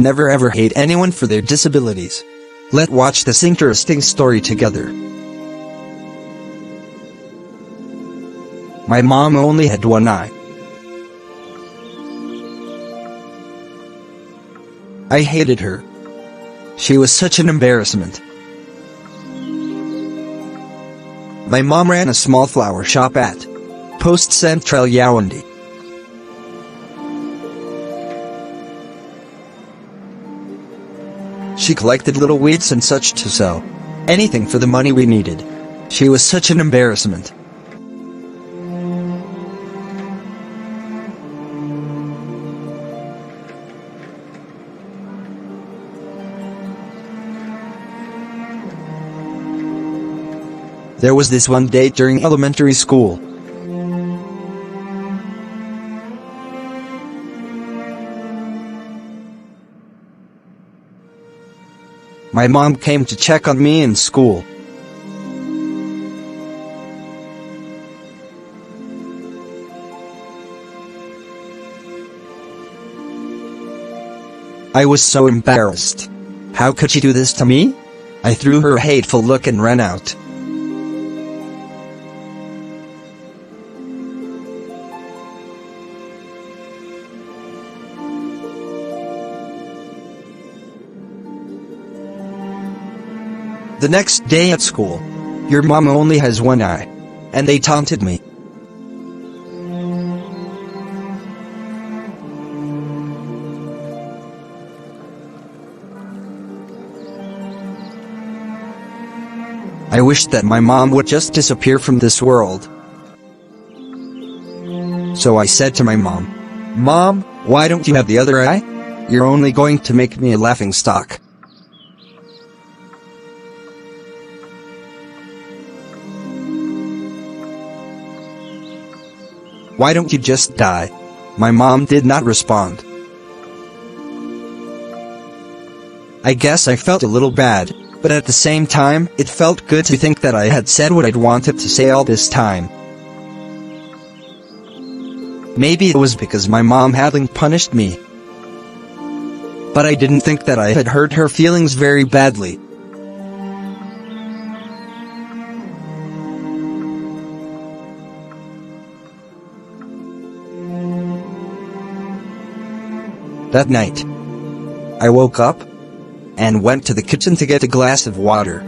Never ever hate anyone for their disabilities. Let's watch this interesting story together. My mom only had one eye. I hated her. She was such an embarrassment. My mom ran a small flower shop at Post Central Yaoundé. She collected little weeds and such to sell. Anything for the money we needed. She was such an embarrassment. There was this one day during elementary school. My mom came to check on me in school. I was so embarrassed. How could she do this to me? I threw her a hateful look and ran out. The next day at school, your mom only has one eye. And they taunted me. I wished that my mom would just disappear from this world. So I said to my mom, "Mom, why don't you have the other eye? You're only going to make me a laughingstock." Why don't you just die? My mom did not respond. I guess I felt a little bad, but at the same time, it felt good to think that I had said what I'd wanted to say all this time. Maybe it was because my mom hadn't punished me. But I didn't think that I had hurt her feelings very badly. That night, I woke up and went to the kitchen to get a glass of water.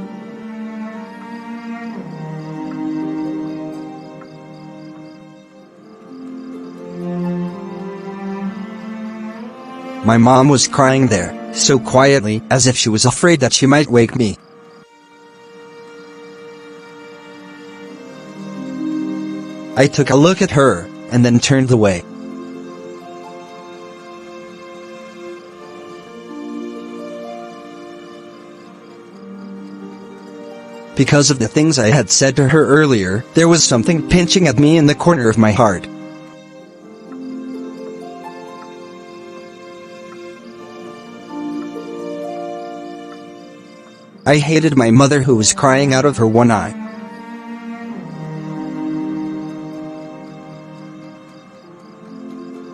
My mom was crying there, so quietly, as if she was afraid that she might wake me. I took a look at her, and then turned away. Because of the things I had said to her earlier, there was something pinching at me in the corner of my heart. I hated my mother who was crying out of her one eye.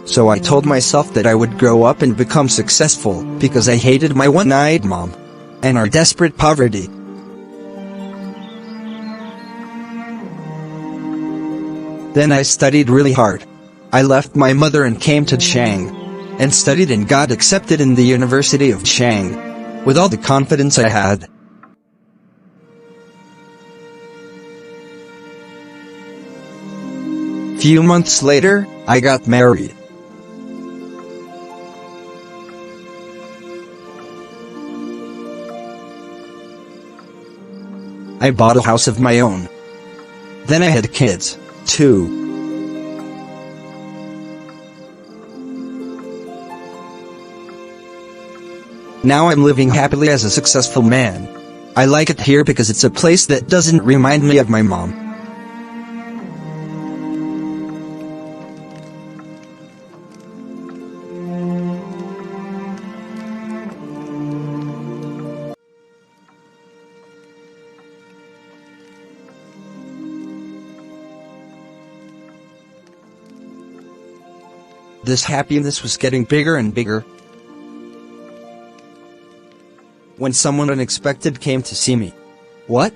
So I told myself that I would grow up and become successful, because I hated my one-eyed mom and our desperate poverty. Then I studied really hard. I left my mother and came to Chiang, and studied and got accepted in the University of Chiang, with all the confidence I had. Few months later, I got married. I bought a house of my own. Then I had kids, too. Now I'm living happily as a successful man. I like it here because it's a place that doesn't remind me of my mom. This happiness was getting bigger and bigger. when someone unexpected came to see me. What?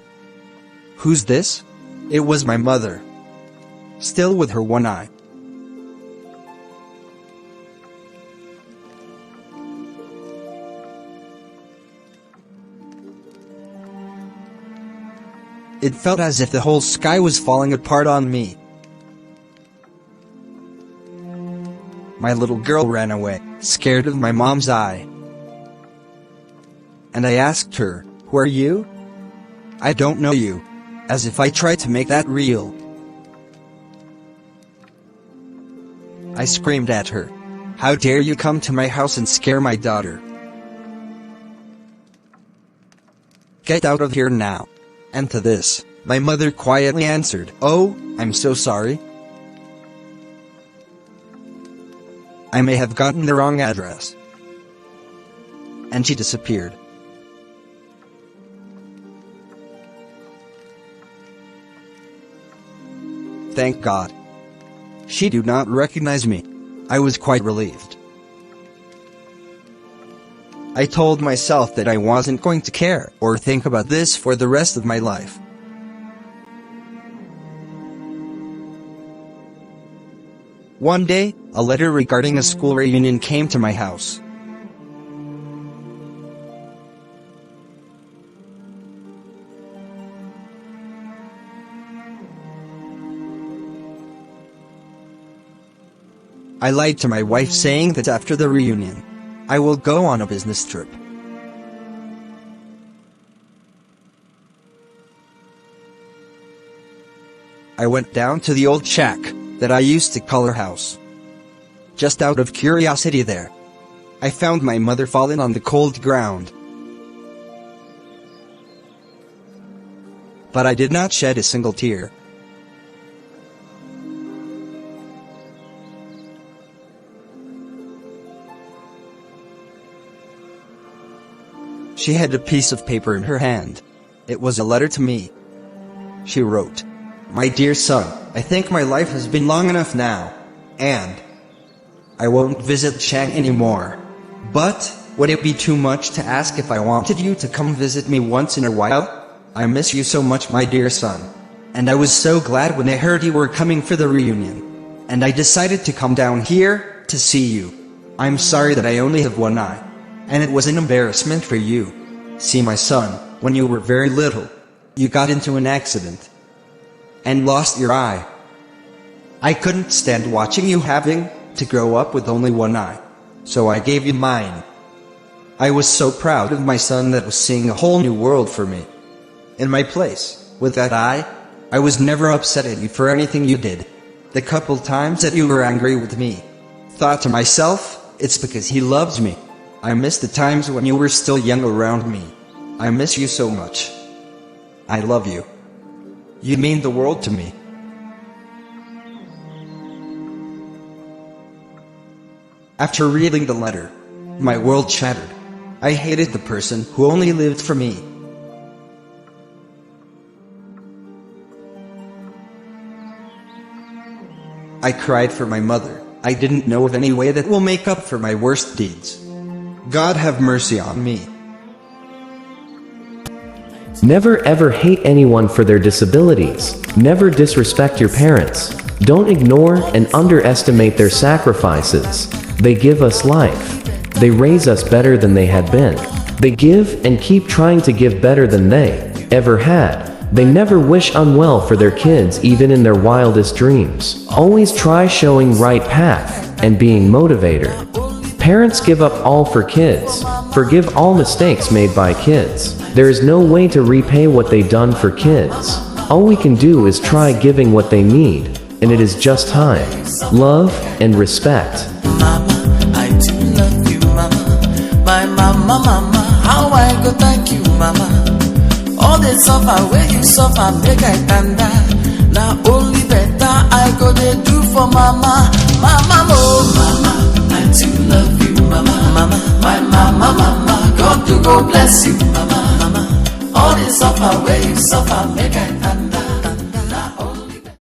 Who's this? It was my mother. Still with her one eye. It felt as if the whole sky was falling apart on me. My little girl ran away, scared of my mom's eye. And I asked her, "Who are you?" "I don't know you," as if I tried to make that real. I screamed at her, "How dare you come to my house and scare my daughter? Get out of here now." And to this, my mother quietly answered, "Oh, I'm so sorry. I may have gotten the wrong address." And she disappeared. Thank God. She did not recognize me. I was quite relieved. I told myself that I wasn't going to care or think about this for the rest of my life. One day, a letter regarding a school reunion came to my house. I lied to my wife saying that after the reunion, I will go on a business trip. I went down to the old shack that I used to call her house. Just out of curiosity there, I found my mother fallen on the cold ground. But I did not shed a single tear. She had a piece of paper in her hand. It was a letter to me. She wrote, "My dear son, I think my life has been long enough now, and I won't visit Chang anymore. But, would it be too much to ask if I wanted you to come visit me once in a while? I miss you so much, my dear son. And I was so glad when I heard you were coming for the reunion. And I decided to come down here to see you. I'm sorry that I only have one eye. And it was an embarrassment for you. See, my son, when you were very little, you got into an accident and lost your eye. I couldn't stand watching you having to grow up with only one eye, so I gave you mine. I was so proud of my son that was seeing a whole new world for me. In my place, with that eye, I was never upset at you for anything you did. The couple times that you were angry with me, thought to myself, it's because he loves me. I miss the times when you were still young around me. I miss you so much. I love you. You mean the world to me." After reading the letter, my world shattered. I hated the person who only lived for me. I cried for my mother. I didn't know of any way that will make up for my worst deeds. God have mercy on me. Never ever hate anyone for their disabilities. Never disrespect your parents. Don't ignore and underestimate their sacrifices. They give us life. They raise us better than they had been. They give and keep trying to give better than they ever had. They never wish unwell for their kids even in their wildest dreams. Always try showing right path and being motivator. Parents give up all for kids. Forgive all mistakes made by kids. There is no way to repay what they done for kids. All we can do is try giving what they need, and it is just time. Love and respect. Mama, I do love you, mama. My mama, mama, how I go thank you, mama. All the suffer where you suffer, make I tanda. Now only better I go they do for mama. Mama, oh mama, I do love you, mama. Mama, my mama, mama, God to go bless you, mama. Mama, all the suffer where you suffer, make I